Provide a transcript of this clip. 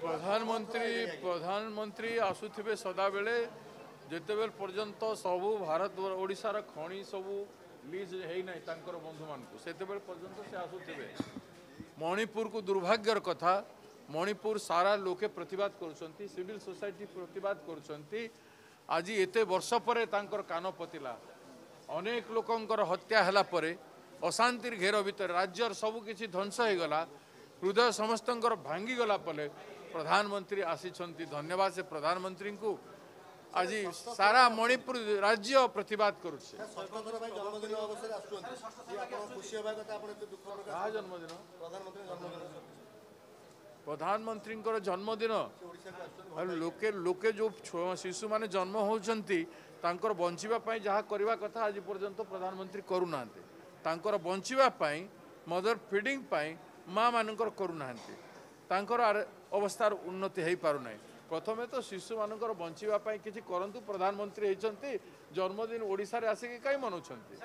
प्रधानमंत्री आसुथिबे सदा बेले जेतेबेल पर्यंत सबू भारत ओडिशार खଣି सबू लीज है ना बंधु मान सेतेबेल पर्यंत से आसुथिबे। मणिपुर को दुर्भाग्यर कथा मणिपुर सारा लोके प्रतिवाद करुछंती सिविल सोसाइटी प्रतिवाद करुछंती आज एते वर्ष पर कान पतिला अनेक लोकंकर हत्या हला परे अशांतिर घेर भितर राज्यर सबु किछि ध्वंस हो गला हृदय समस्तंकर भांगी गला पले प्रधानमंत्री आसीछंती धन्यवाद से प्रधानमंत्री को आज सारा मणिपुर राज्य प्रतिवाद करुछे। जन्मदिन प्रधानमंत्री जन्मदिन लोके लोके जो शिशु माने जन्म होउछंती तांकर बंचिबा पई जहा करबा कथा आज पर्यंत प्रधानमंत्री करूना तांकर बंचिबा पई मदर फीडिंग पई माँ मानकर करूना तांकर अवस्थार उन्नति हो पार ना। प्रथमे तो शिशु मानकर बंचिबा पई किछि करंतु प्रधानमंत्री होइछंती जन्मदिन ओडिसा रे आसिक कई मनाउछंती।